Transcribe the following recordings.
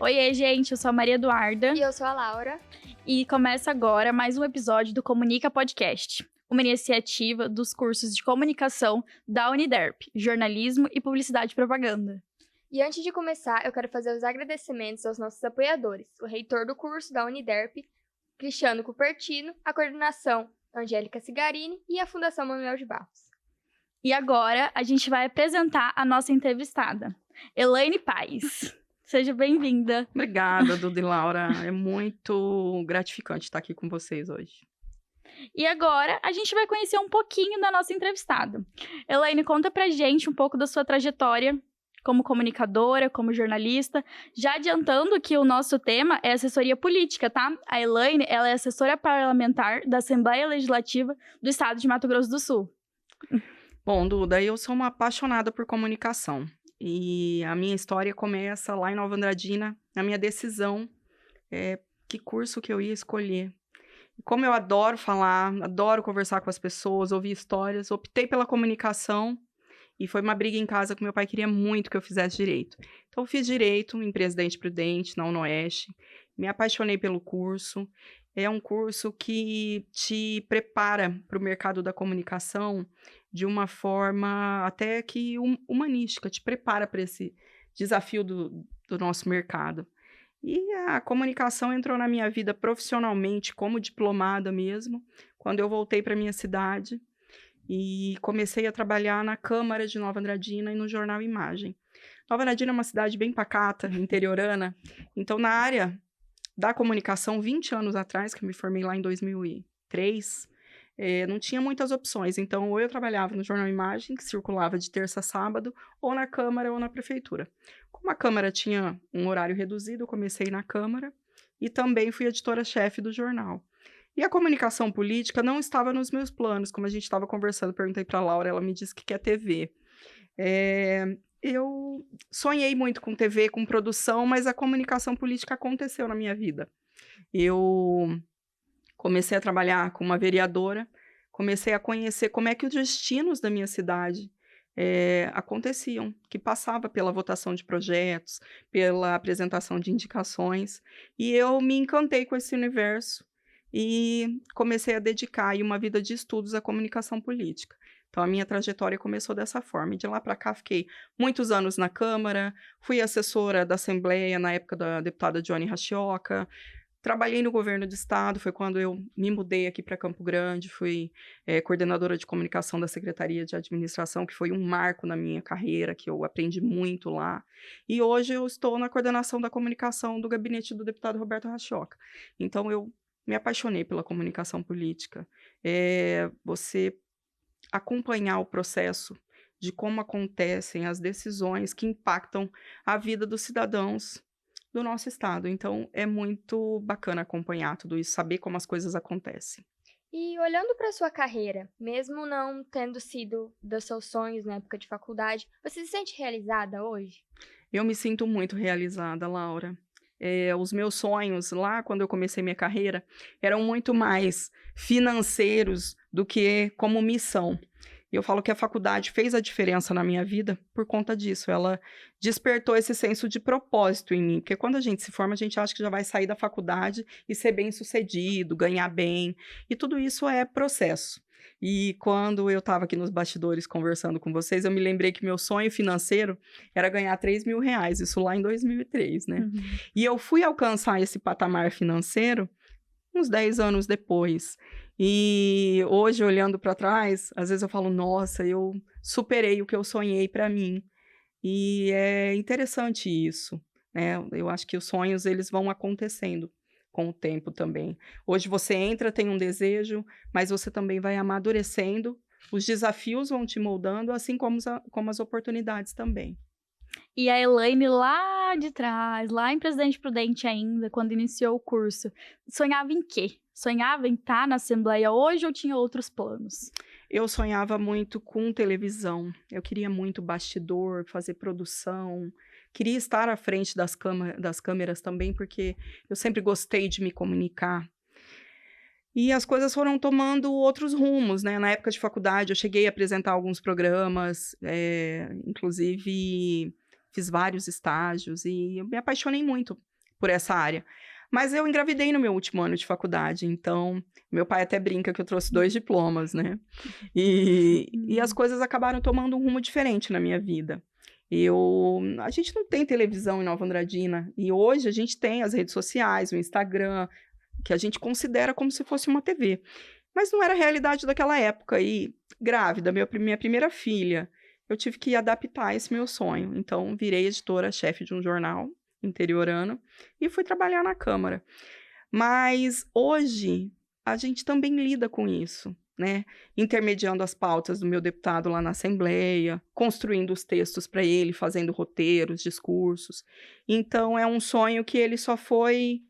Oiê, gente, eu sou a Maria Eduarda. E eu sou a Laura. E começa agora mais um episódio do Comunica Podcast, uma iniciativa dos cursos de comunicação da Uniderp, jornalismo e publicidade e propaganda. E antes de começar, eu quero fazer os agradecimentos aos nossos apoiadores, o reitor do curso da Uniderp, Cristiano Cupertino, a coordenação Angélica Cigarini e a Fundação Manuel de Barros. E agora a gente vai apresentar a nossa entrevistada, Elaine Paes. Seja bem-vinda. Obrigada, Duda e Laura. É muito gratificante estar aqui com vocês hoje. E agora a gente vai conhecer um pouquinho da nossa entrevistada. Elaine, conta pra gente um pouco da sua trajetória como comunicadora, como jornalista. Já adiantando que o nosso tema é assessoria política, tá? A Elaine, ela é assessora parlamentar da Assembleia Legislativa do Estado de Mato Grosso do Sul. Bom, Duda, eu sou uma apaixonada por comunicação. E a minha história começa lá em Nova Andradina, na minha decisão, que curso que eu ia escolher. E como eu adoro falar, adoro conversar com as pessoas, ouvir histórias, optei pela comunicação e foi uma briga em casa que meu pai queria muito que eu fizesse direito. Então, eu fiz direito em Presidente Prudente, na UNOeste, me apaixonei pelo curso. É um curso que te prepara para o mercado da comunicação de uma forma até que humanística, te prepara para esse desafio do nosso mercado. E a comunicação entrou na minha vida profissionalmente, como diplomada mesmo, quando eu voltei para minha cidade e comecei a trabalhar na Câmara de Nova Andradina e no Jornal Imagem. Nova Andradina é uma cidade bem pacata, interiorana, então na área da comunicação, 20 anos atrás, que eu me formei lá em 2003, não tinha muitas opções. Então, ou eu trabalhava no Jornal Imagem, que circulava de terça a sábado, ou na Câmara ou na Prefeitura. Como a Câmara tinha um horário reduzido, eu comecei na Câmara e também fui editora-chefe do jornal. E a comunicação política não estava nos meus planos, como a gente estava conversando, perguntei para a Laura, ela me disse que quer TV. Eu sonhei muito com TV, com produção, mas a comunicação política aconteceu na minha vida. Eu comecei a trabalhar com uma vereadora, comecei a conhecer como é que os destinos da minha cidade aconteciam, que passava pela votação de projetos, pela apresentação de indicações, e eu me encantei com esse universo e comecei a dedicar aí uma vida de estudos à comunicação política. Então, a minha trajetória começou dessa forma. E de lá para cá, fiquei muitos anos na Câmara, fui assessora da Assembleia na época da deputada Johnny Rachioca, trabalhei no governo do estado, foi quando eu me mudei aqui para Campo Grande, fui coordenadora de comunicação da Secretaria de Administração, que foi um marco na minha carreira, que eu aprendi muito lá. E hoje eu estou na coordenação da comunicação do gabinete do deputado Roberto Rachioca. Então, eu me apaixonei pela comunicação política. Você acompanhar o processo de como acontecem as decisões que impactam a vida dos cidadãos do nosso estado. Então, é muito bacana acompanhar tudo isso, saber como as coisas acontecem. E olhando para sua carreira, mesmo não tendo sido dos seus sonhos na época de faculdade, você se sente realizada hoje? Eu me sinto muito realizada, Laura. Os meus sonhos lá, quando eu comecei minha carreira, eram muito mais financeiros do que como missão. E eu falo que a faculdade fez a diferença na minha vida por conta disso. Ela despertou esse senso de propósito em mim. Porque quando a gente se forma, a gente acha que já vai sair da faculdade e ser bem-sucedido, ganhar bem. E tudo isso é processo. E quando eu estava aqui nos bastidores conversando com vocês, eu me lembrei que meu sonho financeiro era ganhar R$3.000, isso lá em 2003, né? Uhum. E eu fui alcançar esse patamar financeiro uns 10 anos depois. E hoje, olhando para trás, às vezes eu falo, nossa, eu superei o que eu sonhei para mim. E é interessante isso, né? Eu acho que os sonhos, eles vão acontecendo com o tempo também. Hoje você entra, tem um desejo, mas você também vai amadurecendo, os desafios vão te moldando, assim como as oportunidades também. E a Elaine lá de trás, lá em Presidente Prudente ainda, quando iniciou o curso, sonhava em quê? Sonhava em estar na Assembleia hoje ou tinha outros planos? Eu sonhava muito com televisão, eu queria muito bastidor, fazer produção, queria estar à frente das câmeras também, porque eu sempre gostei de me comunicar. E as coisas foram tomando outros rumos, né? Na época de faculdade, eu cheguei a apresentar alguns programas, inclusive fiz vários estágios e eu me apaixonei muito por essa área. Mas eu engravidei no meu último ano de faculdade, então meu pai até brinca que eu trouxe 2 diplomas, né? E as coisas acabaram tomando um rumo diferente na minha vida. A gente não tem televisão em Nova Andradina, e hoje a gente tem as redes sociais, o Instagram, que a gente considera como se fosse uma TV. Mas não era a realidade daquela época, e grávida, minha primeira filha, eu tive que adaptar esse meu sonho. Então, virei editora-chefe de um jornal interiorano e fui trabalhar na Câmara. Mas hoje a gente também lida com isso, né? Intermediando as pautas do meu deputado lá na Assembleia, construindo os textos para ele, fazendo roteiros, discursos. Então, é um sonho que ele só foi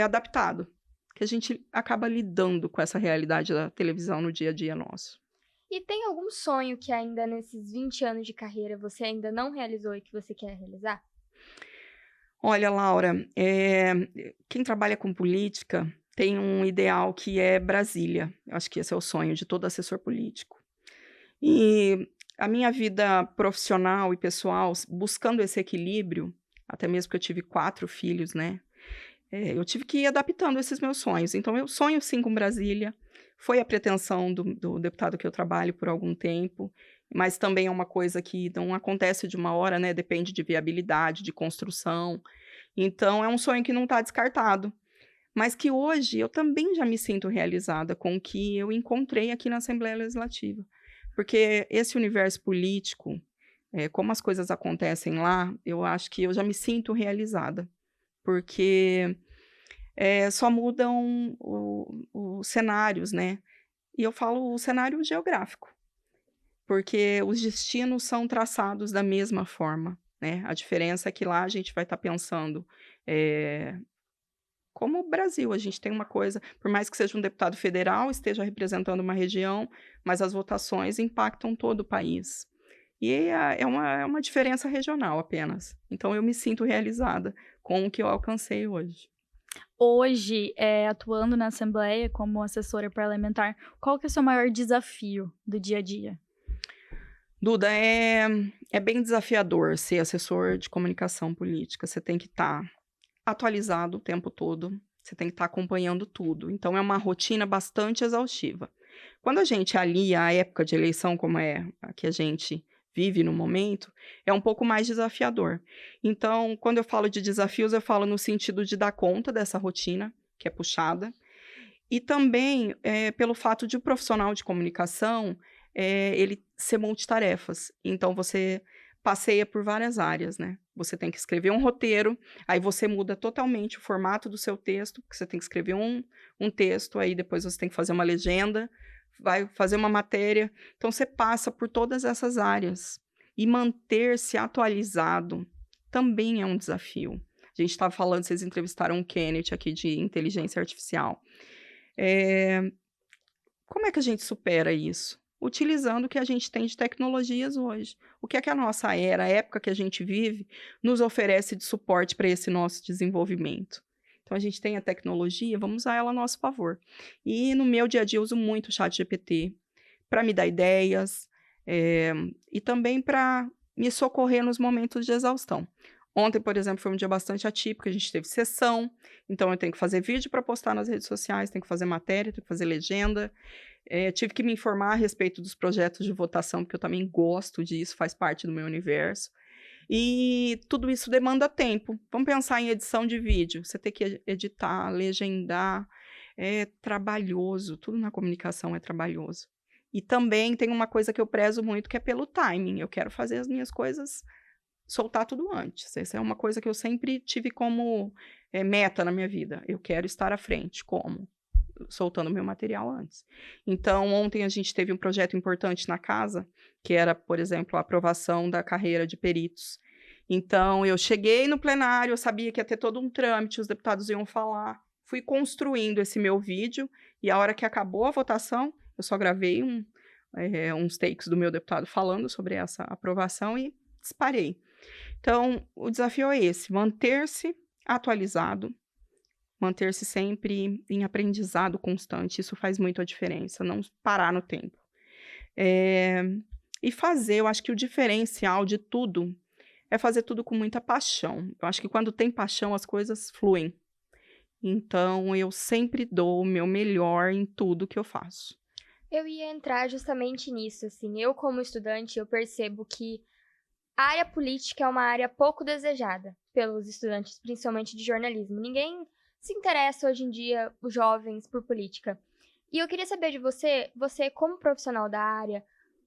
adaptado, que a gente acaba lidando com essa realidade da televisão no dia a dia nosso. E tem algum sonho que ainda nesses 20 anos de carreira você ainda não realizou e que você quer realizar? Olha, Laura, quem trabalha com política tem um ideal que é Brasília. Eu acho que esse é o sonho de todo assessor político. E a minha vida profissional e pessoal, buscando esse equilíbrio, até mesmo que eu tive 4 filhos, né? Eu tive que ir adaptando esses meus sonhos. Então, eu sonho sim com Brasília. Foi a pretensão do deputado que eu trabalho por algum tempo, mas também é uma coisa que não acontece de uma hora, né? Depende de viabilidade, de construção. Então, é um sonho que não está descartado, mas que hoje eu também já me sinto realizada com o que eu encontrei aqui na Assembleia Legislativa. Porque esse universo político, como as coisas acontecem lá, eu acho que eu já me sinto realizada. Porque só mudam os cenários, né? E eu falo o cenário geográfico, porque os destinos são traçados da mesma forma, né? A diferença é que lá a gente vai estar pensando, como o Brasil, a gente tem uma coisa, por mais que seja um deputado federal, esteja representando uma região, mas as votações impactam todo o país. E é uma diferença regional apenas. Então, eu me sinto realizada com o que eu alcancei hoje. Hoje, atuando na Assembleia como assessora parlamentar, qual que é o seu maior desafio do dia a dia? Duda, é bem desafiador ser assessor de comunicação política. Você tem que estar atualizado o tempo todo, você tem que estar acompanhando tudo. Então, é uma rotina bastante exaustiva. Quando a gente alia a época de eleição, como é a que a gente vive no momento, é um pouco mais desafiador. Então, quando eu falo de desafios, eu falo no sentido de dar conta dessa rotina, que é puxada, e também pelo fato de o profissional de comunicação, ele ser multitarefas. Então, você passeia por várias áreas, né? Você tem que escrever um roteiro, aí você muda totalmente o formato do seu texto, porque você tem que escrever um texto, aí depois você tem que fazer uma legenda, vai fazer uma matéria. Então, você passa por todas essas áreas. E manter-se atualizado também é um desafio. A gente estava falando, vocês entrevistaram o Kenneth aqui de inteligência artificial. Como é que a gente supera isso? Utilizando o que a gente tem de tecnologias hoje. O que é que a nossa era, a época que a gente vive, nos oferece de suporte para esse nosso desenvolvimento? Então, a gente tem a tecnologia, vamos usar ela a nosso favor. E no meu dia a dia eu uso muito o ChatGPT para me dar ideias e também para me socorrer nos momentos de exaustão. Ontem, por exemplo, foi um dia bastante atípico, a gente teve sessão, então eu tenho que fazer vídeo para postar nas redes sociais, tenho que fazer matéria, tenho que fazer legenda. Tive que me informar a respeito dos projetos de votação, porque eu também gosto disso, faz parte do meu universo. E tudo isso demanda tempo. Vamos pensar em edição de vídeo. Você tem que editar, legendar. É trabalhoso. Tudo na comunicação é trabalhoso. E também tem uma coisa que eu prezo muito, que é pelo timing. Eu quero fazer as minhas coisas, soltar tudo antes. Essa é uma coisa que eu sempre tive como meta na minha vida. Eu quero estar à frente. Como? Soltando meu material antes. Então, ontem a gente teve um projeto importante na casa, que era, por exemplo, a aprovação da carreira de peritos. Então, eu cheguei no plenário, eu sabia que ia ter todo um trâmite, os deputados iam falar, fui construindo esse meu vídeo, e a hora que acabou a votação, eu só gravei uns takes do meu deputado falando sobre essa aprovação e disparei. Então, o desafio é esse, manter-se atualizado, manter-se sempre em aprendizado constante, isso faz muito a diferença, não parar no tempo. E fazer, eu acho que o diferencial de tudo é fazer tudo com muita paixão. Eu acho que quando tem paixão, as coisas fluem. Então, eu sempre dou o meu melhor em tudo que eu faço. Eu ia entrar justamente nisso, assim. Eu, como estudante, eu percebo que a área política é uma área pouco desejada pelos estudantes, principalmente de jornalismo. Ninguém se interessa hoje em dia, os jovens, por política. E eu queria saber de você como profissional da área,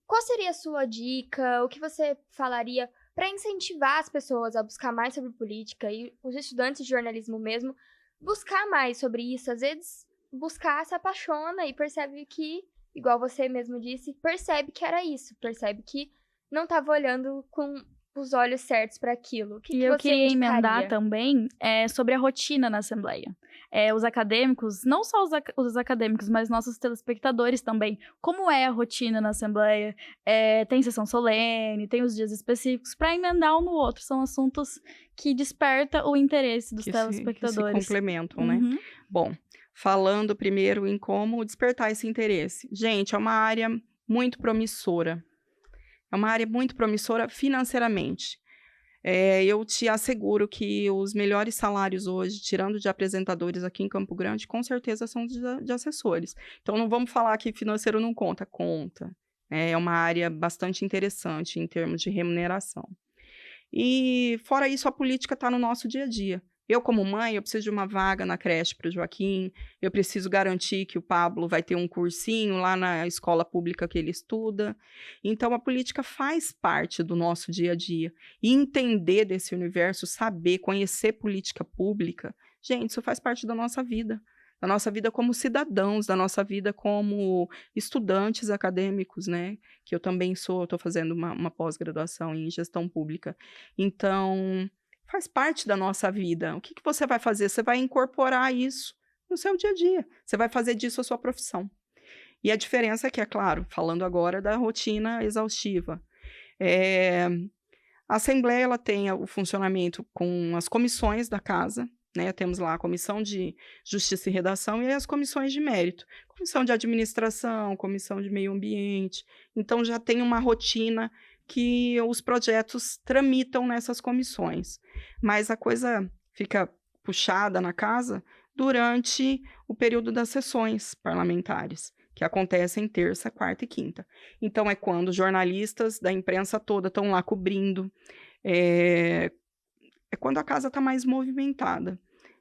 qual seria a sua dica, o que você falaria para incentivar as pessoas a buscar mais sobre política e os estudantes de jornalismo mesmo buscar mais sobre isso. Às vezes, buscar se apaixona e percebe que, igual você mesmo disse, percebe que era isso, percebe que não estava olhando com os olhos certos para aquilo. O que E que eu você queria emendar indicaria? também sobre a rotina na Assembleia. Os acadêmicos, não só os acadêmicos, mas nossos telespectadores também. Como é a rotina na Assembleia? Tem sessão solene, tem os dias específicos, para emendar um no outro. São assuntos que despertam o interesse dos Que se telespectadores. complementam, né? Uhum. Bom, falando primeiro em como despertar esse interesse. Gente, é uma área muito promissora. É uma área muito promissora financeiramente. Eu te asseguro que os melhores salários hoje, tirando de apresentadores aqui em Campo Grande, com certeza são de assessores. Então, não vamos falar que financeiro não conta, conta. É uma área bastante interessante em termos de remuneração. E, fora isso, a política está no nosso dia a dia. Eu, como mãe, eu preciso de uma vaga na creche para o Joaquim, eu preciso garantir que o Pablo vai ter um cursinho lá na escola pública que ele estuda. Então, a política faz parte do nosso dia a dia. E entender desse universo, saber, conhecer política pública, gente, isso faz parte da nossa vida como cidadãos, da nossa vida como estudantes acadêmicos, né? Que eu também sou, estou fazendo uma pós-graduação em gestão pública. Então, faz parte da nossa vida. O que você vai fazer? Você vai incorporar isso no seu dia a dia. Você vai fazer disso a sua profissão. E a diferença é que, é claro, falando agora da rotina exaustiva. A Assembleia ela tem o funcionamento com as comissões da casa, né? Temos lá a Comissão de Justiça e Redação e as comissões de mérito. Comissão de Administração, Comissão de Meio Ambiente. Então, já tem uma rotina que os projetos tramitam nessas comissões. Mas a coisa fica puxada na casa durante o período das sessões parlamentares, que acontecem terça, quarta e quinta. Então, é quando os jornalistas da imprensa toda estão lá cobrindo, é quando a casa está mais movimentada.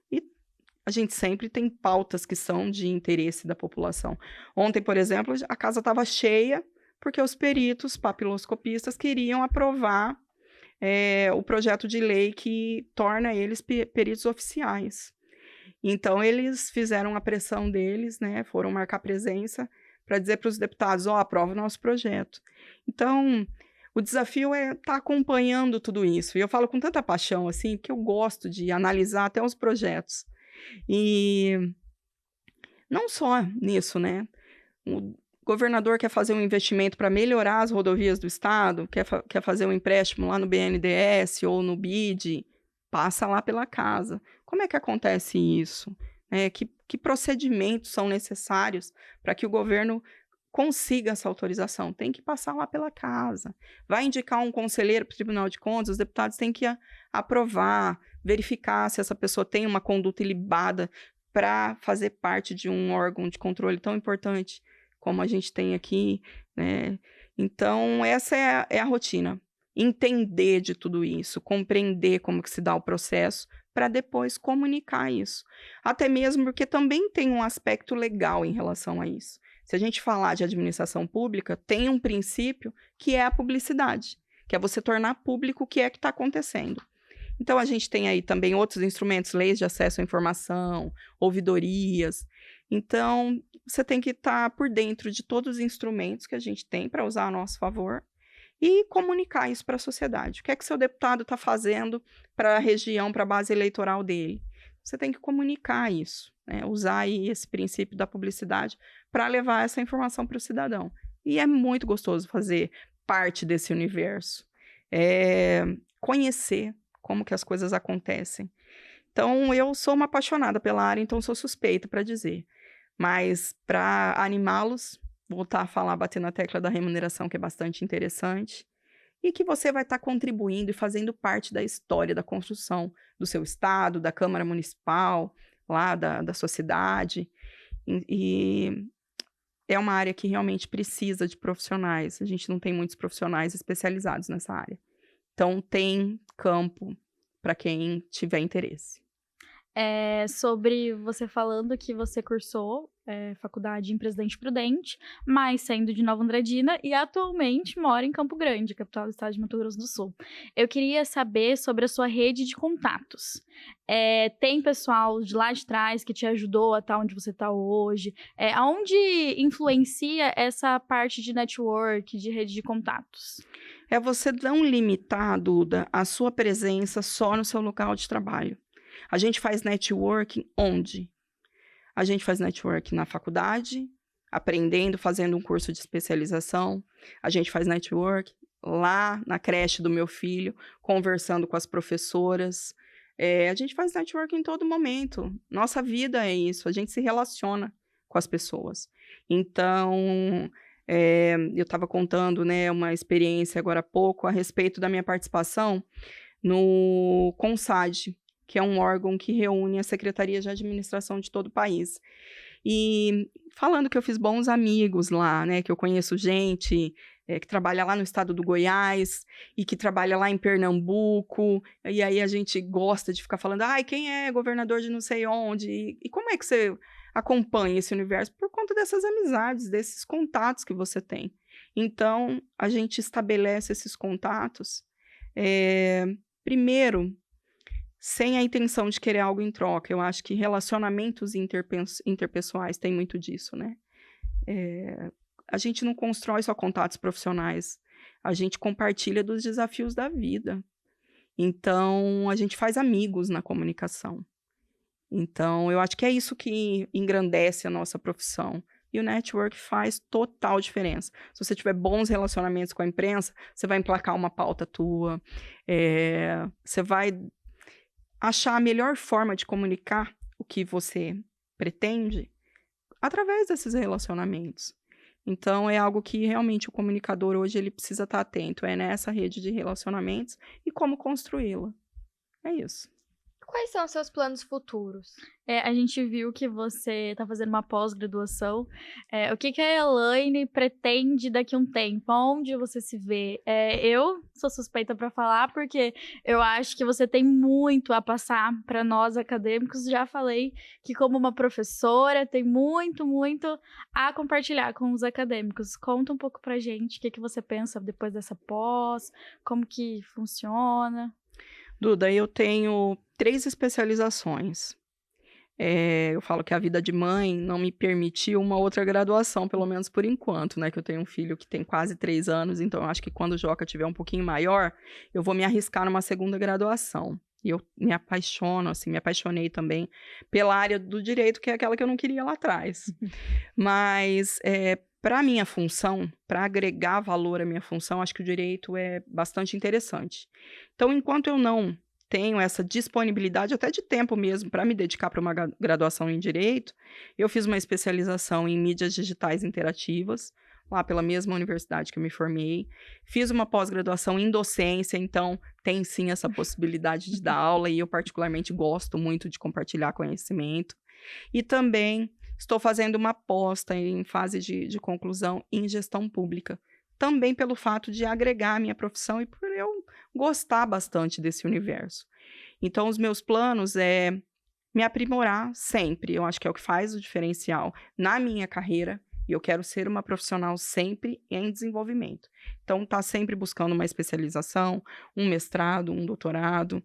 E a gente sempre tem pautas que são de interesse da população. Ontem, por exemplo, a casa estava cheia porque os peritos papiloscopistas queriam aprovar o projeto de lei que torna eles peritos oficiais. Então, eles fizeram a pressão deles, né, foram marcar presença para dizer para os deputados, aprova o nosso projeto. Então, o desafio é estar acompanhando tudo isso. E eu falo com tanta paixão, assim, que eu gosto de analisar até os projetos. E não só nisso, né? O governador quer fazer um investimento para melhorar as rodovias do estado, quer fazer um empréstimo lá no BNDES ou no BID, passa lá pela casa. Como é que acontece isso? Que procedimentos são necessários para que o governo consiga essa autorização? Tem que passar lá pela casa. Vai indicar um conselheiro para o Tribunal de Contas, os deputados têm que aprovar, verificar se essa pessoa tem uma conduta ilibada para fazer parte de um órgão de controle tão importante como a gente tem aqui, né? Então, essa é a rotina. Entender de tudo isso, compreender como que se dá o processo, para depois comunicar isso. Até mesmo porque também tem um aspecto legal em relação a isso. Se a gente falar de administração pública, tem um princípio que é a publicidade, que é você tornar público o que é que está acontecendo. Então, a gente tem aí também outros instrumentos, leis de acesso à informação, ouvidorias. Então, você tem que estar por dentro de todos os instrumentos que a gente tem para usar a nosso favor e comunicar isso para a sociedade. O que é que seu deputado está fazendo para a região, para a base eleitoral dele? Você tem que comunicar isso, né? Usar aí esse princípio da publicidade para levar essa informação para o cidadão. E é muito gostoso fazer parte desse universo. Conhecer como que as coisas acontecem. Então, eu sou uma apaixonada pela área, então sou suspeita para dizer. Mas, para animá-los, voltar a falar, bater na tecla da remuneração, que é bastante interessante. e que você vai estar contribuindo e fazendo parte da história da construção do seu estado, da Câmara Municipal, lá da sua cidade. E é uma área que realmente precisa de profissionais. A gente não tem muitos profissionais especializados nessa área. Então, tem campo para quem tiver interesse. Sobre você falando que você cursou faculdade em Presidente Prudente, mas saindo de Nova Andradina e atualmente mora em Campo Grande, capital do estado de Mato Grosso do Sul. Eu queria saber sobre a sua rede de contatos. Tem pessoal de lá de trás que te ajudou a estar onde você está hoje? Aonde influencia essa parte de network, de rede de contatos? É você não limitar, Duda, a sua presença só no seu local de trabalho. A gente faz networking onde? A gente faz networking na faculdade, aprendendo, fazendo um curso de especialização. A gente faz networking lá na creche do meu filho, conversando com as professoras. A gente faz networking em todo momento. Nossa vida é isso, a gente se relaciona com as pessoas. Então, eu estava contando, né, uma experiência agora há pouco a respeito da minha participação no CONSAD, que é um órgão que reúne as secretarias de administração de todo o país. E falando que eu fiz bons amigos lá, né, que eu conheço gente que trabalha lá no estado do Goiás e que trabalha lá em Pernambuco, e aí a gente gosta de ficar falando, ai, quem é governador de não sei onde? E como é que você acompanha esse universo? Por conta dessas amizades, desses contatos que você tem. Então, a gente estabelece esses contatos, primeiro, sem a intenção de querer algo em troca. Eu acho que relacionamentos interpessoais têm muito disso, né? A gente não constrói só contatos profissionais, a gente compartilha dos desafios da vida. Então, a gente faz amigos na comunicação. Então, eu acho que é isso que engrandece a nossa profissão. E o network faz total diferença. Se você tiver bons relacionamentos com a imprensa, você vai emplacar uma pauta tua, você vai achar a melhor forma de comunicar o que você pretende através desses relacionamentos. Então, é algo que realmente o comunicador hoje ele precisa estar atento, nessa rede de relacionamentos e como construí-la. É isso. Quais são os seus planos futuros? A gente viu que você está fazendo uma pós-graduação. O que a Elaine pretende daqui a um tempo? Onde você se vê? Eu sou suspeita para falar, porque eu acho que você tem muito a passar para nós acadêmicos. Já falei que, como uma professora, tem muito, muito a compartilhar com os acadêmicos. Conta um pouco pra gente o que você pensa depois dessa pós, como que funciona. Duda, eu tenho 3 especializações. Eu falo que a vida de mãe não me permitiu uma outra graduação, pelo menos por enquanto, né? Que eu tenho um filho que tem quase 3 anos, então eu acho que quando o Joca tiver um pouquinho maior, eu vou me arriscar numa segunda graduação. E eu me apaixono, assim, me apaixonei também pela área do direito, que é aquela que eu não queria lá atrás. Mas, para a minha função, para agregar valor à minha função, acho que o direito é bastante interessante. Então, enquanto eu não tenho essa disponibilidade, até de tempo mesmo, para me dedicar para uma graduação em direito, eu fiz uma especialização em mídias digitais interativas, lá pela mesma universidade que eu me formei. Fiz uma pós-graduação em docência, então tem sim essa possibilidade de dar aula, e eu particularmente gosto muito de compartilhar conhecimento. E também estou fazendo uma pós em fase de conclusão em gestão pública, também pelo fato de agregar a minha profissão e por eu gostar bastante desse universo. Então, os meus planos é me aprimorar sempre. Eu acho que é o que faz o diferencial na minha carreira, e eu quero ser uma profissional sempre em desenvolvimento. Então, tá sempre buscando uma especialização, um mestrado, um doutorado,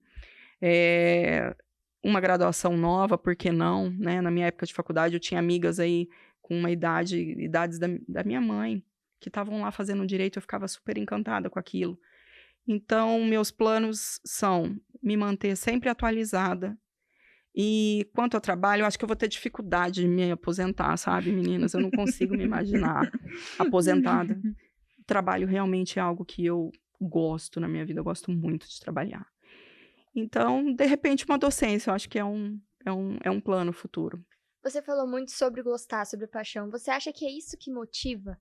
uma graduação nova, por que não, né? Na minha época de faculdade, eu tinha amigas aí com uma idades da minha mãe, que estavam lá fazendo direito, eu ficava super encantada com aquilo. Então, meus planos são me manter sempre atualizada. E quanto ao trabalho, eu acho que eu vou ter dificuldade de me aposentar, sabe, meninas? Eu não consigo me imaginar aposentada. O trabalho realmente é algo que eu gosto na minha vida, eu gosto muito de trabalhar. Então, de repente, uma docência, eu acho que é um plano futuro. Você falou muito sobre gostar, sobre paixão. Você acha que é isso que motiva?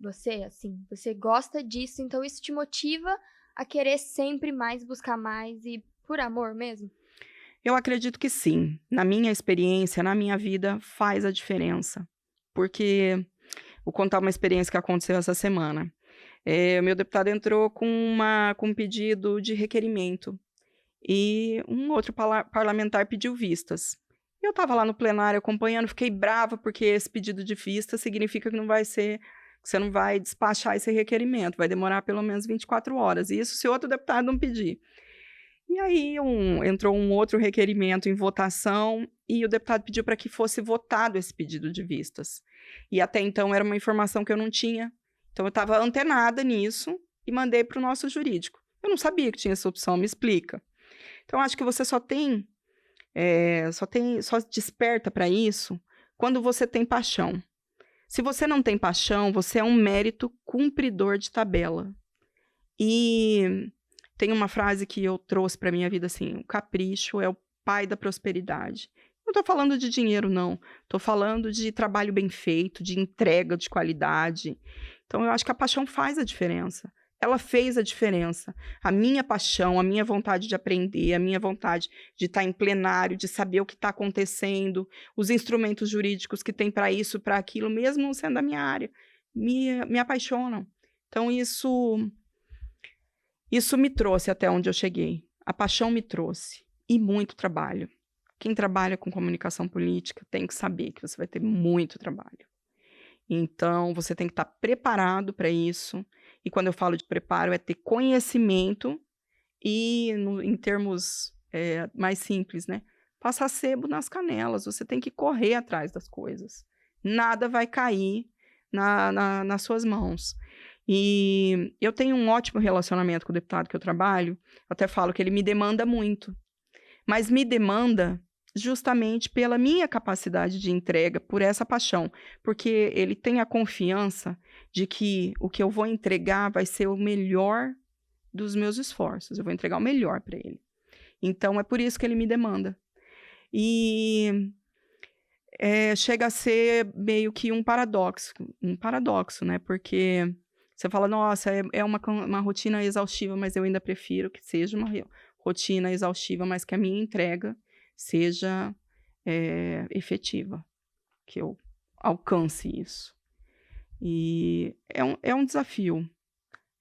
você, assim? Você gosta disso, então isso te motiva a querer sempre mais, buscar mais e por amor mesmo? Eu acredito que sim. Na minha experiência, na minha vida, faz a diferença. Porque vou contar uma experiência que aconteceu essa semana. O meu deputado entrou com um pedido de requerimento e um outro parlamentar pediu vistas. Eu estava lá no plenário acompanhando, fiquei brava porque esse pedido de vista significa que você não vai despachar esse requerimento, vai demorar pelo menos 24 horas. E isso se outro deputado não pedir. E aí entrou um outro requerimento em votação e o deputado pediu para que fosse votado esse pedido de vistas. E até então era uma informação que eu não tinha. Então eu estava antenada nisso e mandei para o nosso jurídico. Eu não sabia que tinha essa opção, me explica. Então acho que você só desperta para isso quando você tem paixão. Se você não tem paixão, você é um mérito cumpridor de tabela. E tem uma frase que eu trouxe para minha vida assim: o capricho é o pai da prosperidade. Não estou falando de dinheiro, não. Estou falando de trabalho bem feito, de entrega de qualidade. Então, eu acho que a paixão faz a diferença. Ela fez a diferença. A minha paixão, a minha vontade de aprender, a minha vontade de estar em plenário, de saber o que está acontecendo, os instrumentos jurídicos que tem para isso, para aquilo, mesmo sendo da minha área, me apaixonam. Então, isso me trouxe até onde eu cheguei. A paixão me trouxe. E muito trabalho. Quem trabalha com comunicação política tem que saber que você vai ter muito trabalho. Então, você tem que estar preparado para isso. E quando eu falo de preparo, é ter conhecimento e, em termos mais simples, né? Passar sebo nas canelas. Você tem que correr atrás das coisas. Nada vai cair nas suas mãos. E eu tenho um ótimo relacionamento com o deputado que eu trabalho. Eu até falo que ele me demanda muito. Mas me demanda justamente pela minha capacidade de entrega, por essa paixão. Porque ele tem a confiança de que o que eu vou entregar vai ser o melhor dos meus esforços. Eu vou entregar o melhor para ele. Então, é por isso que ele me demanda. E chega a ser meio que um paradoxo, né? Porque você fala, nossa, é uma rotina exaustiva, mas eu ainda prefiro que seja uma rotina exaustiva, mas que a minha entrega seja efetiva, que eu alcance isso. E é um desafio.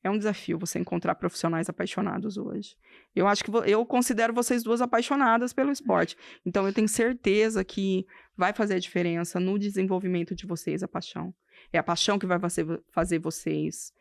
É um desafio você encontrar profissionais apaixonados hoje. Eu acho que eu considero vocês duas apaixonadas pelo esporte. Então, eu tenho certeza que vai fazer a diferença no desenvolvimento de vocês, a paixão. É a paixão que vai fazer vocês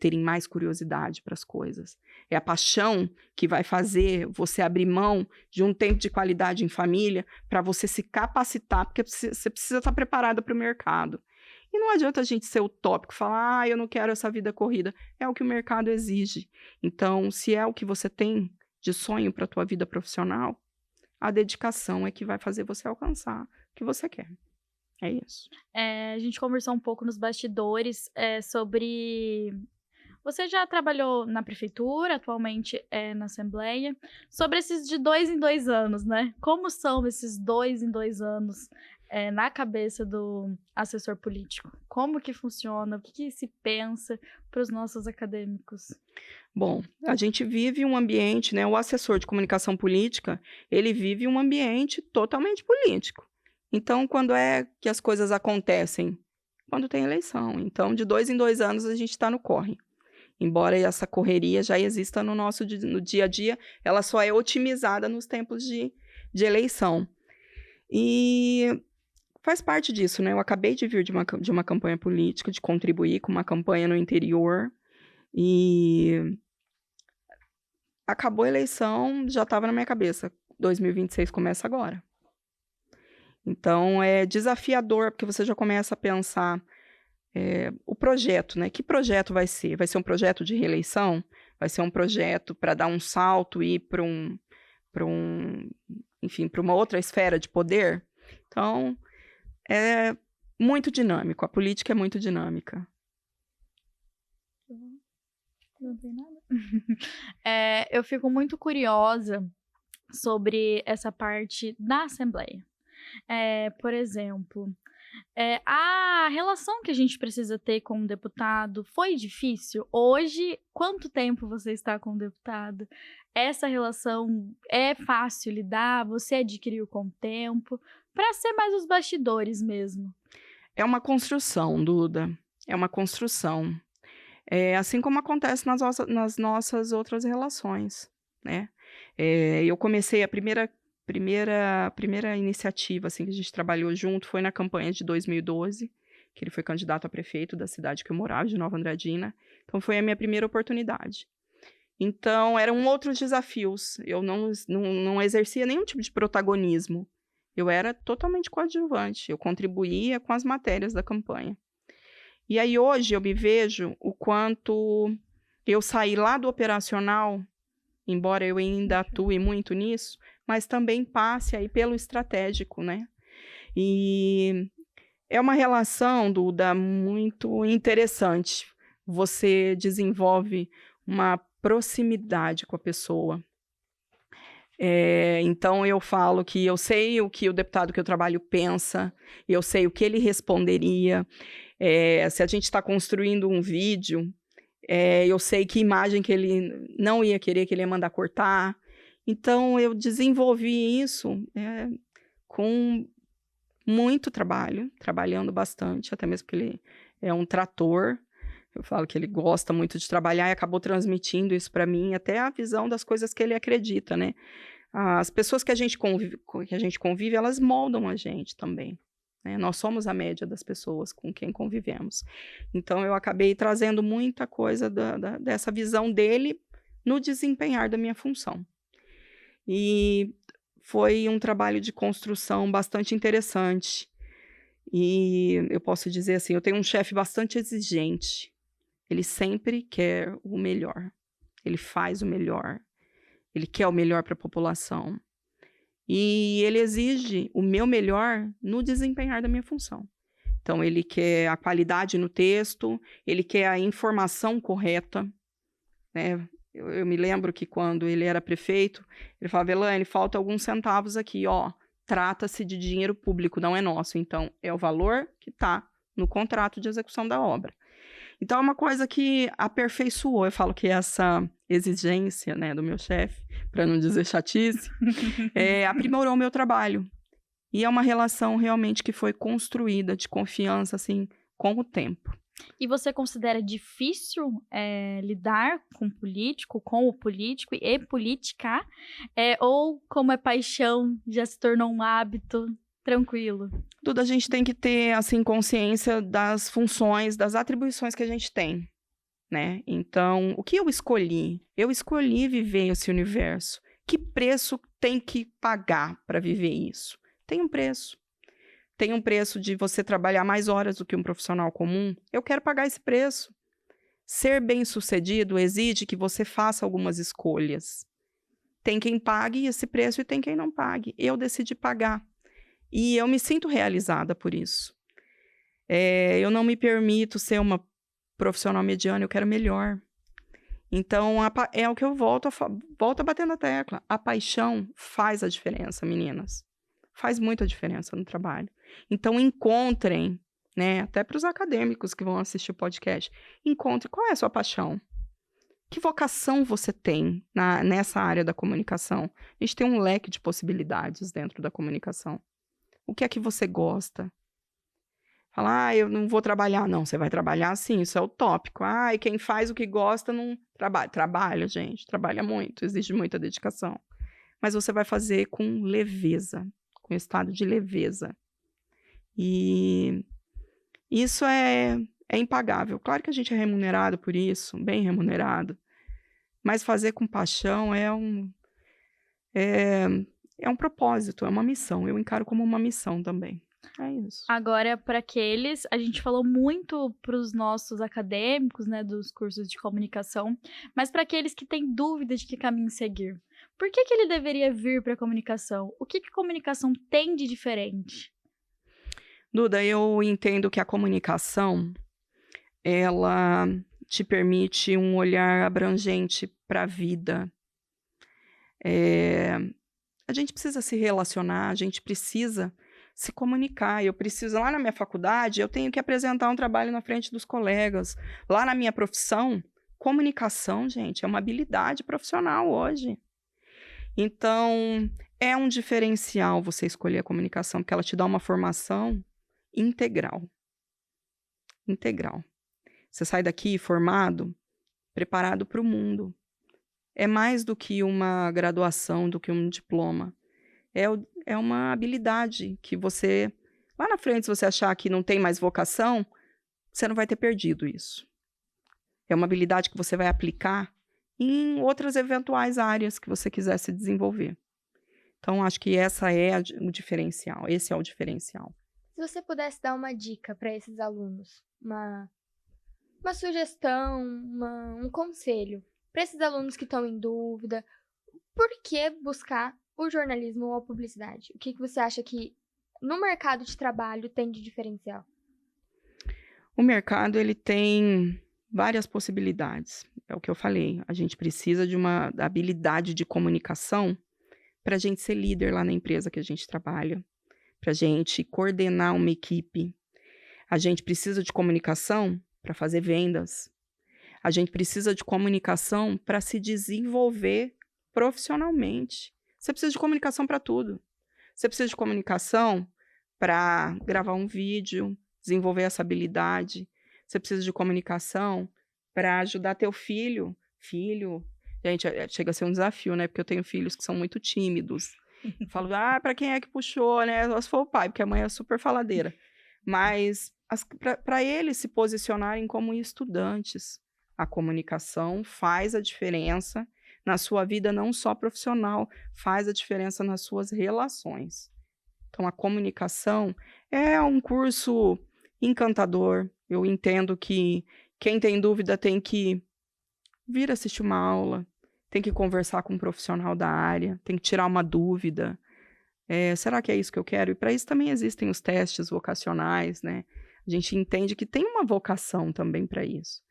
terem mais curiosidade para as coisas. É a paixão que vai fazer você abrir mão de um tempo de qualidade em família para você se capacitar, porque você precisa estar preparada para o mercado. E não adianta a gente ser utópico, falar, eu não quero essa vida corrida. É o que o mercado exige. Então, se é o que você tem de sonho para a tua vida profissional, a dedicação é que vai fazer você alcançar o que você quer. É isso. A gente conversou um pouco nos bastidores sobre... Você já trabalhou na prefeitura, atualmente na Assembleia, sobre esses de 2 em 2 anos, né? Como são esses 2 em 2 anos na cabeça do assessor político? Como que funciona? O que se pensa para os nossos acadêmicos? Bom, a gente vive um ambiente, né? O assessor de comunicação política, ele vive um ambiente totalmente político. Então, quando é que as coisas acontecem? Quando tem eleição. Então, de 2 em 2 anos, a gente está no corre. Embora essa correria já exista no dia a dia, ela só é otimizada nos tempos de eleição. E faz parte disso, né? Eu acabei de vir de uma campanha política, de contribuir com uma campanha no interior. E acabou a eleição, já estava na minha cabeça. 2026 começa agora. Então, é desafiador, porque você já começa a pensar o projeto, né? Que projeto vai ser? Vai ser um projeto de reeleição? Vai ser um projeto para dar um salto e ir para uma outra esfera de poder? Então, é muito dinâmico. A política é muito dinâmica. Não tem nada. Eu fico muito curiosa sobre essa parte da Assembleia. Por exemplo, A relação que a gente precisa ter com o deputado foi difícil? Hoje, quanto tempo você está com o deputado? Essa relação é fácil lidar? Você adquiriu com o tempo? Para ser mais os bastidores mesmo. É uma construção, Duda. É uma construção. Assim como acontece nas nossas outras relações, né? Eu comecei a primeira iniciativa assim, que a gente trabalhou junto foi na campanha de 2012, que ele foi candidato a prefeito da cidade que eu morava, de Nova Andradina. Então, foi a minha primeira oportunidade. Então, eram outros desafios. Eu não exercia nenhum tipo de protagonismo. Eu era totalmente coadjuvante. Eu contribuía com as matérias da campanha. E aí, hoje, eu me vejo o quanto eu saí lá do operacional, embora eu ainda atue muito nisso, mas também passe aí pelo estratégico, né? E é uma relação, Duda, muito interessante. Você desenvolve uma proximidade com a pessoa. Então, eu falo que eu sei o que o deputado que eu trabalho pensa, eu sei o que ele responderia. Se a gente está construindo um vídeo, eu sei que imagem que ele não ia querer, que ele ia mandar cortar. Então, eu desenvolvi isso com muito trabalho, trabalhando bastante, até mesmo porque ele é um trator. Eu falo que ele gosta muito de trabalhar e acabou transmitindo isso para mim, até a visão das coisas que ele acredita, né? As pessoas que a gente convive, elas moldam a gente também, né? Nós somos a média das pessoas com quem convivemos. Então, eu acabei trazendo muita coisa dessa visão dele no desempenhar da minha função. E foi um trabalho de construção bastante interessante. E eu posso dizer assim, eu tenho um chefe bastante exigente. Ele sempre quer o melhor. Ele faz o melhor. Ele quer o melhor para a população. E ele exige o meu melhor no desempenhar da minha função. Então, ele quer a qualidade no texto, ele quer a informação correta, né? Eu me lembro que quando ele era prefeito, ele falava, Elaine, falta alguns centavos aqui, ó. Trata-se de dinheiro público, não é nosso. Então, é o valor que está no contrato de execução da obra. Então, é uma coisa que aperfeiçoou. Eu falo que essa exigência, né, do meu chefe, para não dizer chatice, aprimorou o meu trabalho. E é uma relação realmente que foi construída de confiança, assim, com o tempo. E você considera difícil lidar com o político e politicar? Ou, como é paixão, já se tornou um hábito tranquilo? Duda, a gente tem que ter, assim, consciência das funções, das atribuições que a gente tem, né? Então, o que eu escolhi? Eu escolhi viver esse universo. Que preço tem que pagar para viver isso? Tem um preço. Tem um preço de você trabalhar mais horas do que um profissional comum. Eu quero pagar esse preço. Ser bem-sucedido exige que você faça algumas escolhas. Tem quem pague esse preço e tem quem não pague. Eu decidi pagar. E eu me sinto realizada por isso. Eu não me permito ser uma profissional mediana, eu quero melhor. Então, é o que eu volto a bater na tecla. A paixão faz a diferença, meninas. Faz muita diferença no trabalho. Então, encontrem, né, até para os acadêmicos que vão assistir o podcast, encontre qual é a sua paixão. Que vocação você tem nessa área da comunicação? A gente tem um leque de possibilidades dentro da comunicação. O que é que você gosta? Falar, eu não vou trabalhar. Não, você vai trabalhar sim, isso é utópico. E quem faz o que gosta não trabalha. Trabalha, gente, trabalha muito, exige muita dedicação. Mas você vai fazer com leveza, com estado de leveza. E isso é impagável. Claro que a gente é remunerado por isso, bem remunerado. Mas fazer com paixão é um propósito, é uma missão. Eu encaro como uma missão também. É isso. Agora, para aqueles, a gente falou muito para os nossos acadêmicos, né, dos cursos de comunicação, mas para aqueles que têm dúvida de que caminho seguir, por que ele deveria vir para a comunicação? O que a comunicação tem de diferente? Duda, eu entendo que a comunicação, ela te permite um olhar abrangente para a vida. A gente precisa se relacionar, a gente precisa se comunicar. Eu preciso, lá na minha faculdade, eu tenho que apresentar um trabalho na frente dos colegas. Lá na minha profissão, comunicação, gente, é uma habilidade profissional hoje. Então, é um diferencial você escolher a comunicação, porque ela te dá uma formação integral. Integral. Você sai daqui formado, preparado para o mundo. É mais do que uma graduação, do que um diploma. É uma habilidade que você... Lá na frente, se você achar que não tem mais vocação, você não vai ter perdido isso. É uma habilidade que você vai aplicar em outras eventuais áreas que você quiser se desenvolver. Então, acho que esse é o diferencial. Se você pudesse dar uma dica para esses alunos, uma sugestão, um conselho para esses alunos que estão em dúvida, por que buscar o jornalismo ou a publicidade? O que você acha que no mercado de trabalho tem de diferencial? O mercado, ele tem várias possibilidades. É o que eu falei. A gente precisa de uma habilidade de comunicação para a gente ser líder lá na empresa que a gente trabalha, para a gente coordenar uma equipe. A gente precisa de comunicação para fazer vendas. A gente precisa de comunicação para se desenvolver profissionalmente. Você precisa de comunicação para tudo. Você precisa de comunicação para gravar um vídeo, desenvolver essa habilidade. Você precisa de comunicação para ajudar teu filho. Gente, chega a ser um desafio, né? Porque eu tenho filhos que são muito tímidos. Eu falo, para quem é que puxou, né? Só se for o pai, porque a mãe é super faladeira. Mas para eles se posicionarem como estudantes, a comunicação faz a diferença na sua vida, não só profissional, faz a diferença nas suas relações. Então, a comunicação é um curso encantador. Eu entendo que quem tem dúvida tem que vir assistir uma aula, tem que conversar com um profissional da área, tem que tirar uma dúvida. Será que é isso que eu quero? E para isso também existem os testes vocacionais, né? A gente entende que tem uma vocação também para isso.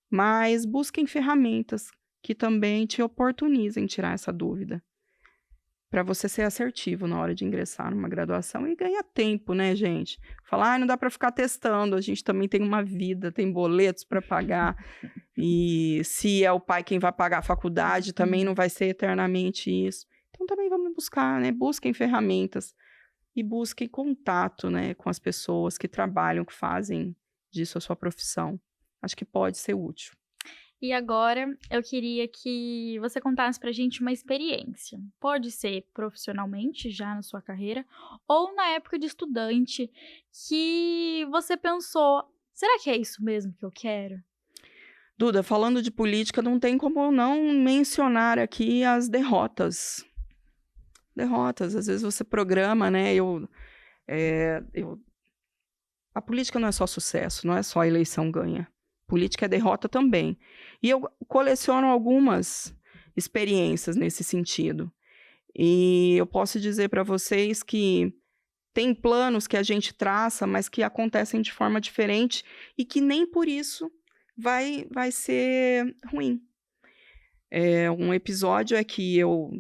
Mas busquem ferramentas que também te oportunizem tirar essa dúvida, para você ser assertivo na hora de ingressar numa graduação e ganhar tempo, né, gente? Falar, não dá para ficar testando, a gente também tem uma vida, tem boletos para pagar, e se é o pai quem vai pagar a faculdade, também não vai ser eternamente isso. Então, também vamos buscar, né? Busquem ferramentas e busquem contato, né, com as pessoas que trabalham, que fazem disso a sua profissão. Acho que pode ser útil. E agora, eu queria que você contasse pra gente uma experiência. Pode ser profissionalmente, já na sua carreira, ou na época de estudante, que você pensou, será que é isso mesmo que eu quero? Duda, falando de política, não tem como não mencionar aqui as derrotas. Derrotas, às vezes você programa, né? A política não é só sucesso, não é só a eleição ganha. Política é derrota também. E eu coleciono algumas experiências nesse sentido. E eu posso dizer para vocês que tem planos que a gente traça, mas que acontecem de forma diferente e que nem por isso vai ser ruim. Um episódio é que eu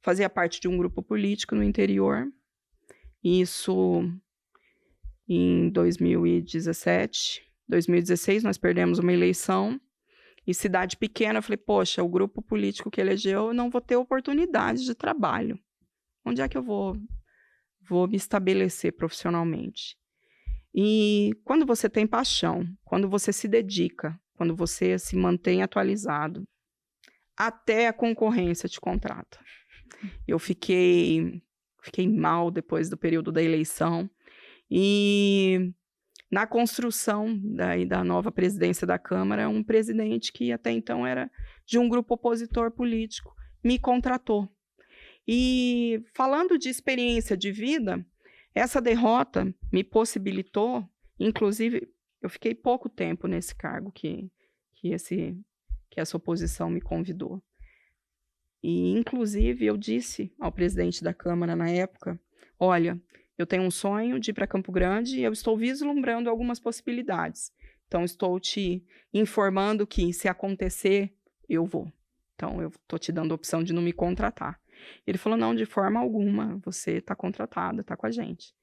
fazia parte de um grupo político no interior. Isso em 2017... 2016, nós perdemos uma eleição, e cidade pequena, eu falei, poxa, o grupo político que elegeu, eu não vou ter oportunidade de trabalho. Onde é que eu vou me estabelecer profissionalmente? E quando você tem paixão, quando você se dedica, quando você se mantém atualizado, até a concorrência te contrata. Eu fiquei mal depois do período da eleição, e na construção da nova presidência da Câmara, um presidente que até então era de um grupo opositor político me contratou. E falando de experiência de vida, essa derrota me possibilitou, inclusive, eu fiquei pouco tempo nesse cargo que essa oposição me convidou. E, inclusive, eu disse ao presidente da Câmara na época, olha, eu tenho um sonho de ir para Campo Grande e eu estou vislumbrando algumas possibilidades. Então, estou te informando que, se acontecer, eu vou. Então, eu estou te dando a opção de não me contratar. Ele falou, não, de forma alguma, você está contratada, está com a gente.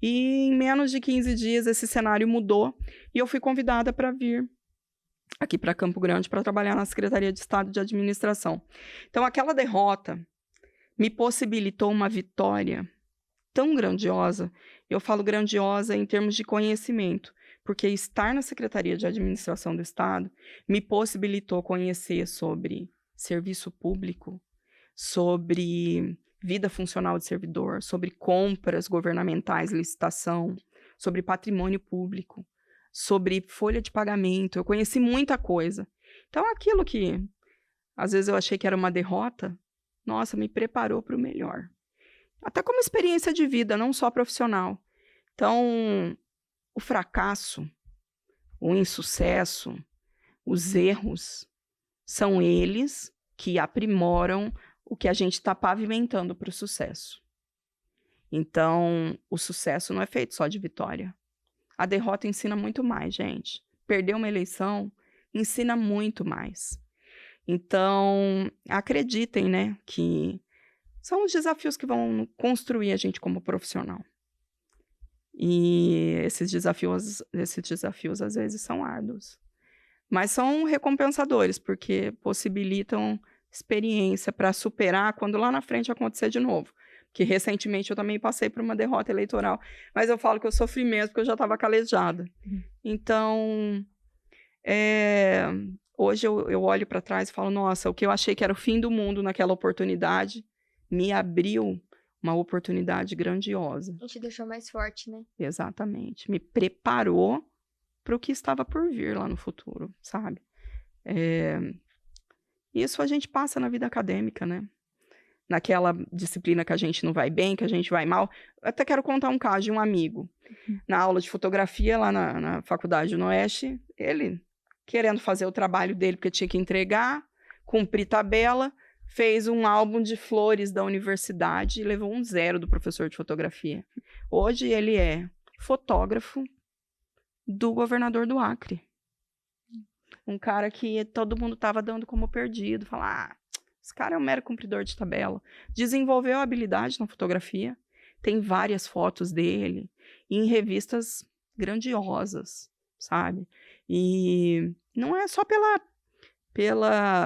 E em menos de 15 dias esse cenário mudou e eu fui convidada para vir aqui para Campo Grande para trabalhar na Secretaria de Estado de Administração. Então, aquela derrota me possibilitou uma vitória tão grandiosa. Eu falo grandiosa em termos de conhecimento, porque estar na Secretaria de Administração do Estado me possibilitou conhecer sobre serviço público, sobre vida funcional de servidor, sobre compras governamentais, licitação, sobre patrimônio público, sobre folha de pagamento. Eu conheci muita coisa. Então, aquilo que às vezes eu achei que era uma derrota, nossa, me preparou para o melhor. Até como experiência de vida, não só profissional. Então, o fracasso, o insucesso, os erros, são eles que aprimoram o que a gente está pavimentando para o sucesso. Então, o sucesso não é feito só de vitória. A derrota ensina muito mais, gente. Perder uma eleição ensina muito mais. Então, acreditem, né, que são os desafios que vão construir a gente como profissional. E esses desafios às vezes são árduos. Mas são recompensadores, porque possibilitam experiência para superar quando lá na frente acontecer de novo. Que recentemente eu também passei por uma derrota eleitoral, mas eu falo que eu sofri mesmo porque eu já estava calejada. Então, hoje eu olho para trás e falo, nossa, o que eu achei que era o fim do mundo naquela oportunidade me abriu uma oportunidade grandiosa. A gente deixou mais forte, né? Exatamente. Me preparou para o que estava por vir lá no futuro, sabe? Isso a gente passa na vida acadêmica, né? Naquela disciplina que a gente não vai bem, que a gente vai mal. Eu até quero contar um caso de um amigo. Na aula de fotografia, lá na Faculdade do Oeste, ele, querendo fazer o trabalho dele, porque tinha que entregar, cumprir tabela, fez um álbum de flores da universidade e levou um 0 do professor de fotografia. Hoje ele é fotógrafo do governador do Acre. Um cara que todo mundo estava dando como perdido. Falar, esse cara é um mero cumpridor de tabela. Desenvolveu habilidade na fotografia. Tem várias fotos dele em revistas grandiosas, sabe? E não é só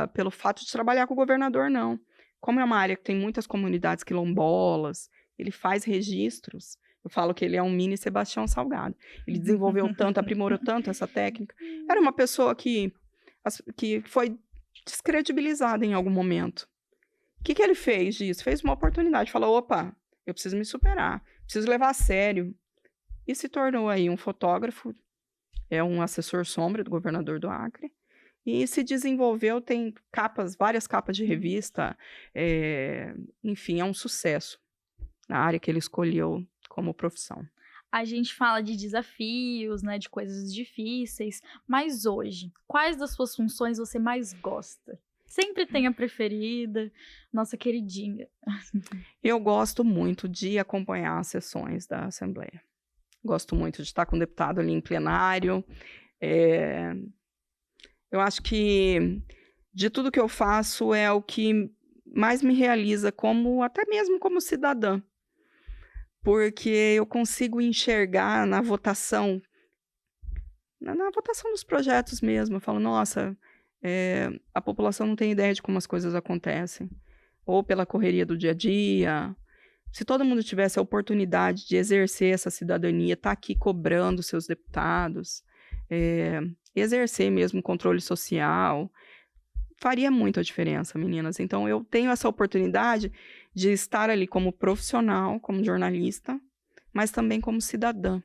pelo fato de trabalhar com o governador, não. Como é uma área que tem muitas comunidades quilombolas, ele faz registros. Eu falo que ele é um mini Sebastião Salgado. Ele desenvolveu tanto, aprimorou tanto essa técnica. Era uma pessoa que foi descredibilizada em algum momento. O que ele fez disso? Fez uma oportunidade. Falou, opa, eu preciso me superar. Preciso levar a sério. E se tornou aí um fotógrafo. É um assessor sombra do governador do Acre. E se desenvolveu, tem várias capas de revista. Enfim, é um sucesso na área que ele escolheu como profissão. A gente fala de desafios, né, de coisas difíceis, mas hoje, quais das suas funções você mais gosta? Sempre tem a preferida, nossa queridinha. Eu gosto muito de acompanhar as sessões da Assembleia. Gosto muito de estar com o deputado ali em plenário. Eu acho que de tudo que eu faço é o que mais me realiza até mesmo como cidadã. Porque eu consigo enxergar na votação dos projetos mesmo. Eu falo, nossa, a população não tem ideia de como as coisas acontecem. Ou pela correria do dia a dia. Se todo mundo tivesse a oportunidade de exercer essa cidadania, estar aqui cobrando seus deputados, exercer mesmo o controle social, faria muita diferença, meninas. Então, eu tenho essa oportunidade de estar ali como profissional, como jornalista, mas também como cidadã.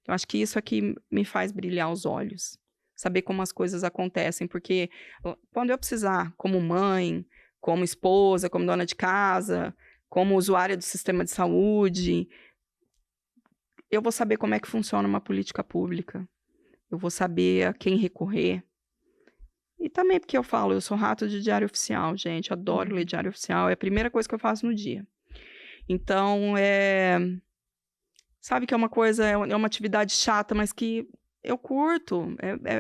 Eu acho que isso aqui me faz brilhar os olhos, saber como as coisas acontecem, porque quando eu precisar, como mãe, como esposa, como dona de casa, como usuária do sistema de saúde, eu vou saber como é que funciona uma política pública, eu vou saber a quem recorrer. E também porque eu sou rato de diário oficial, gente, adoro ler diário oficial, é a primeira coisa que eu faço no dia. Então, sabe que é uma coisa, é uma atividade chata, mas que eu curto,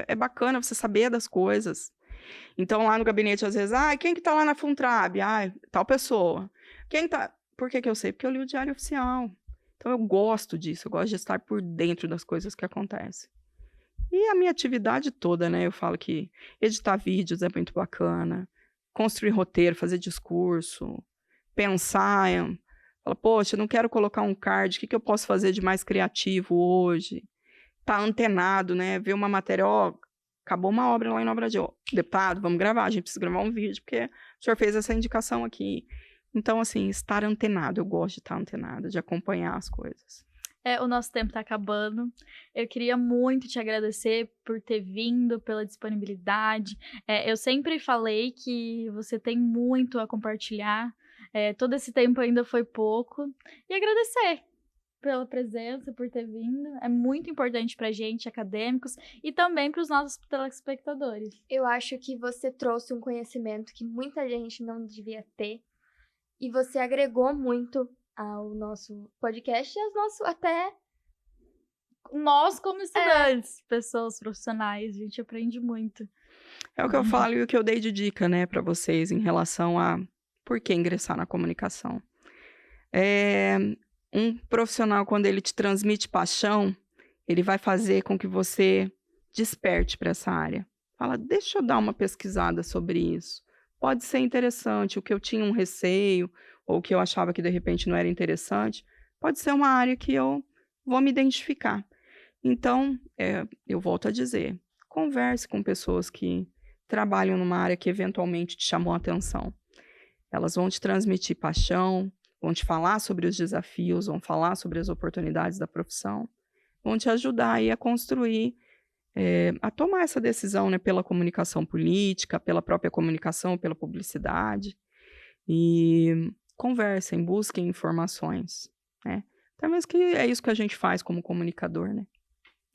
é bacana você saber das coisas. Então, lá no gabinete, às vezes, quem que tá lá na Funtrab? Tal pessoa. Por que eu sei? Porque eu li o diário oficial. Então, eu gosto disso, eu gosto de estar por dentro das coisas que acontecem. E a minha atividade toda, né? Eu falo que editar vídeos é muito bacana, construir roteiro, fazer discurso, pensar, fala, poxa, eu não quero colocar um card, o que eu posso fazer de mais criativo hoje? Tá antenado, né? Ver uma matéria, ó, acabou uma obra lá em Nova Brasília, deputado, vamos gravar, a gente precisa gravar um vídeo, porque o senhor fez essa indicação aqui. Então, assim, estar antenado, eu gosto de estar antenado, de acompanhar as coisas. O nosso tempo tá acabando. Eu queria muito te agradecer por ter vindo, pela disponibilidade. Eu sempre falei que você tem muito a compartilhar. Todo esse tempo ainda foi pouco. E agradecer pela presença, por ter vindo. É muito importante pra gente, acadêmicos, e também para os nossos telespectadores. Eu acho que você trouxe um conhecimento que muita gente não devia ter. E você agregou muito ao nosso podcast e aos nossos até... Nós, como estudantes, pessoas profissionais, a gente aprende muito. É o que eu falo e o que eu dei de dica, né, para vocês em relação a por que ingressar na comunicação. Um profissional, quando ele te transmite paixão, ele vai fazer com que você desperte para essa área. Fala, deixa eu dar uma pesquisada sobre isso. Pode ser interessante, o que eu tinha um receio, ou que eu achava que de repente não era interessante, pode ser uma área que eu vou me identificar. Então, eu volto a dizer, converse com pessoas que trabalham numa área que eventualmente te chamou a atenção. Elas vão te transmitir paixão, vão te falar sobre os desafios, vão falar sobre as oportunidades da profissão, vão te ajudar aí a construir, a tomar essa decisão, né, pela comunicação política, pela própria comunicação, pela publicidade. E conversem, busquem informações, né? Até mesmo que é isso que a gente faz como comunicador, né?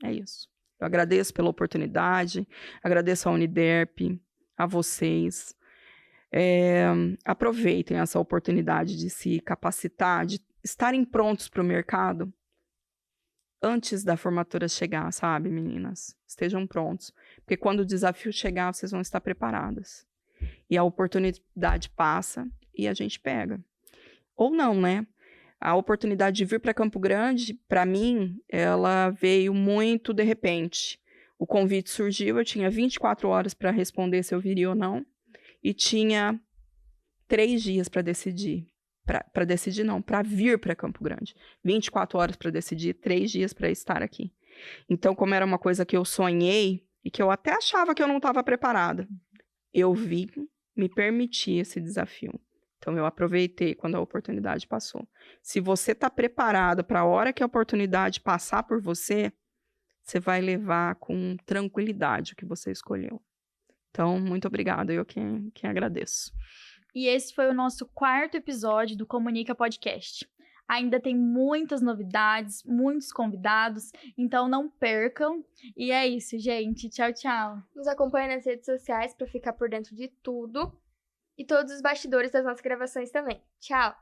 É isso. Eu agradeço pela oportunidade, agradeço à Uniderp, a vocês. Aproveitem essa oportunidade de se capacitar, de estarem prontos para o mercado antes da formatura chegar, sabe, meninas? Estejam prontos, porque quando o desafio chegar, vocês vão estar preparadas. E a oportunidade passa e a gente pega. Ou não, né? A oportunidade de vir para Campo Grande, para mim, ela veio muito de repente. O convite surgiu, eu tinha 24 horas para responder se eu viria ou não, e tinha 3 dias para decidir. Para decidir não, para vir para Campo Grande. 24 horas para decidir, 3 dias para estar aqui. Então, como era uma coisa que eu sonhei, e que eu até achava que eu não estava preparada, eu vim me permitir esse desafio. Então, eu aproveitei quando a oportunidade passou. Se você está preparado para a hora que a oportunidade passar por você, você vai levar com tranquilidade o que você escolheu. Então, muito obrigada. Eu quem agradeço. E esse foi o nosso 4º episódio do Comunica Podcast. Ainda tem muitas novidades, muitos convidados, então não percam. E é isso, gente. Tchau, tchau. Nos acompanhe nas redes sociais para ficar por dentro de tudo. E todos os bastidores das nossas gravações também. Tchau!